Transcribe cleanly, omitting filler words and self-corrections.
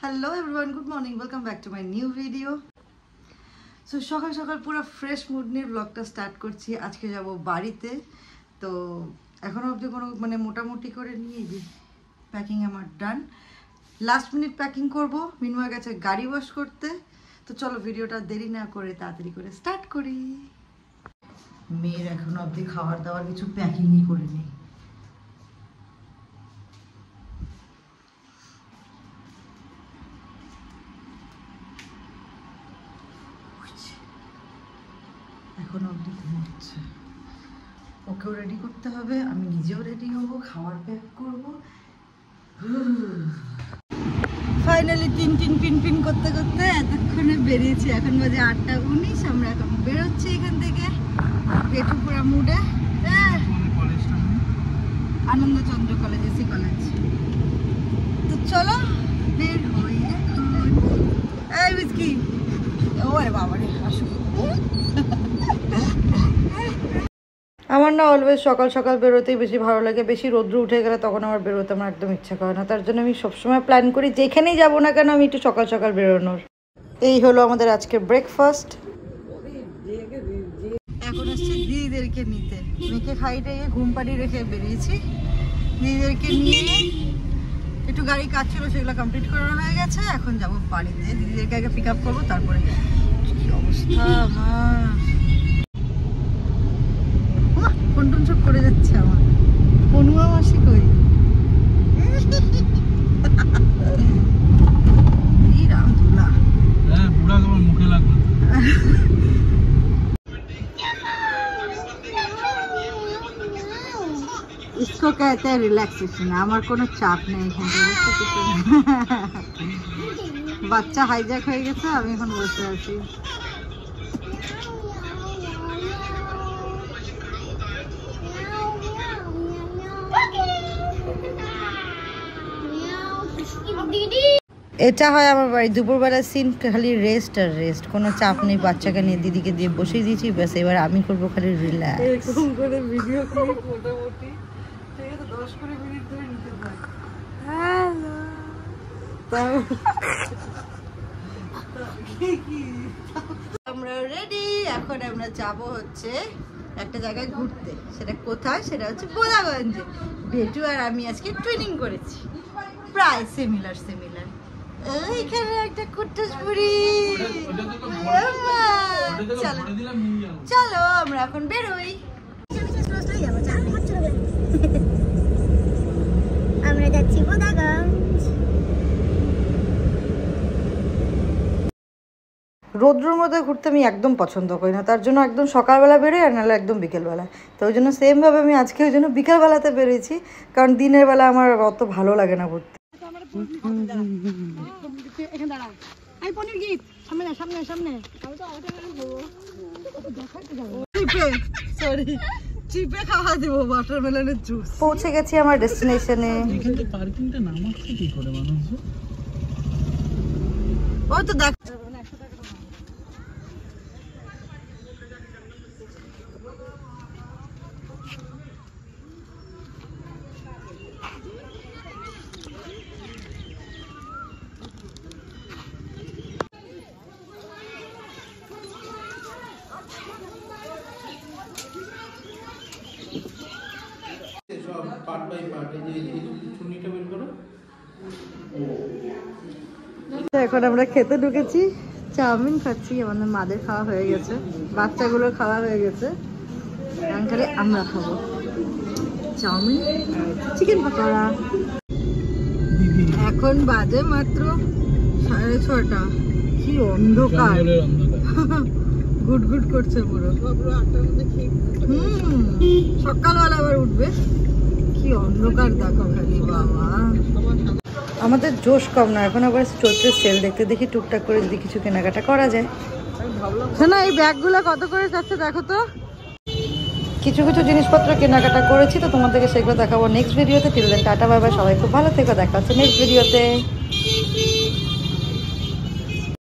Hello everyone, good morning, welcome back to my new video. So সকাল সকাল পুরো fresh mood নিয়ে ব্লগটা স্টার্ট করছি। আজকে যাব বাড়িতে, তো এখনো অবধি কোনো মানে মোটামুটি করে নিয়ে যে প্যাকিং আমার ডান। লাস্ট মিনিট প্যাকিং করব, মিনময় গেছে গাড়ি ওয়াশ করতে। তো চলো ভিডিওটা দেরি না করে তাড়াতাড়ি করে স্টার্ট করি। মেয়ের এখনো অবধি খাবার দাবার কিছু প্যাকিংই করিনি। এখন অবধি ঘুমোচ্ছে, ওকেও রেডি করতে হবে, আমি নিজেও রেডি হব, খাবার প্যাক করব। ফাইনালি পিন করতে করতে এতক্ষণে বেরিয়েছি। এখন বাজে 8:19। আমরা এখন বেরোচ্ছি এখান থেকে পেটুপুরা মুডে, আনন্দচন্দ্র কলেজ, এসি কলেজ। তো চলো বের হই। এই বিস্কি, ওরে বাবারে আসো। আমার না অলওয়েজ সকাল সকাল বেরোতেই বেশি ভালো লাগে। বেশি রোদ্র উঠে গেলে তখন আমার বেরোতে আমার একদম ইচ্ছা করে না। তার জন্য আমি সবসময় প্ল্যান করি যেখানেই যাবো না কেন আমি একটু সকাল সকাল বেরোনোর। এই হলো আমাদের আজকের ব্রেকফাস্ট। এখন আসছি দিদিদেরকে নিতে। মেয়েকে খাইয়ে ঘুম পাড়িয়ে রেখে বেরিয়েছি। দিদিদেরকে নিয়ে একটু গাড়ি কাজ ছিল, সেগুলো কমপ্লিট করানো হয়ে গেছে। এখন যাবো বাড়িতে, দিদিদেরকে আগে পিক আপ করবো, তারপরে কি অবস্থা আমার, ফোন সব করে যাচ্ছে আমার। অনুয়া মাসি কই? इसको कहते हैं रिलैक्सेशन। আমার কোনো চাপ নেই এখানে, বাচ্চা হাইজ্যাক হয়ে গেছে, আমি এখন বসে আছি। এটা হয় আমার বাড়ি। দুপুরবেলা সিন খালি রেস্ট আর রেস্ট, কোনো চাপ নেই। বাচ্চাকে নিয়ে দিদিকে দিয়ে বসিয়ে দিয়েছি, ব্যাস এবার আমি করবো খালি রিল্যাক্স। এরকম করে ভিডিও ক্লিপ মোটামুটি 10-15 মিনিট ধরে নিতে হয়। হ্যালো, আমরা রেডি। এখন আমরা যাব হচ্ছে একটা জায়গায় ঘুরতে। সেটা কোথায়? সেটা হচ্ছে বোদাগঞ্জে। বেটু আর আমি আজকে ট্রেনিং করেছি, প্রায় সিমিলার। এইখানে একটা কুট্টাসপুরি। চলো আমরা এখন বেরোই। আমরা যাচ্ছি বোদাগঞ্জ। রোদ্রের মধ্যে ঘুরতে আমি একদম পছন্দ করি না, তার জন্য একদম সকালবেলা বেরোই, আর নাহলে একদম বিকেলবেলা। তো ওই জন্য সেমভাবে আমি আজকে ওই জন্য বিকেলবেলাতে বেরিয়েছি, কারণ দিনের বেলা আমার অত ভালো লাগে না ঘুরতে। পৌঁছে গেছি আমার ডেস্টিনেশনে। ও তো দেখ, এখন আমরা খেতে ঢুকেছি, চাউমিন খাচ্ছি। আমাদের মাদের খাওয়া হয়ে গেছে, বাচ্চাগুলোর খাওয়া হয়ে গেছে, খালি আমরা খাবো চাউমিন, চিকেন পকোড়া। এখন বাজে মাত্র 6:30। কি অন্ধকার, গুট করছে পুরো। সকালবেলা আবার উঠবে, কি অন্ধকার দেখো খালি। বাবা, আমাদের জোশ কম না। এখন আবার চৈত্রের সেল দেখতে দেখি টুকটাক করে যদি কিছু কেনাকাটা করা যায়। না, এই ব্যাগগুলো কত করে যাচ্ছে দেখো তো। কিছু জিনিসপত্র কেনাকাটা করেছি, তো তোমাদেরকে সেগুলো দেখাবো নেক্সট ভিডিওতে। Till then tata, bye bye, সবাই খুব ভালো থেকো, দেখা হচ্ছে নেক্সট ভিডিওতে।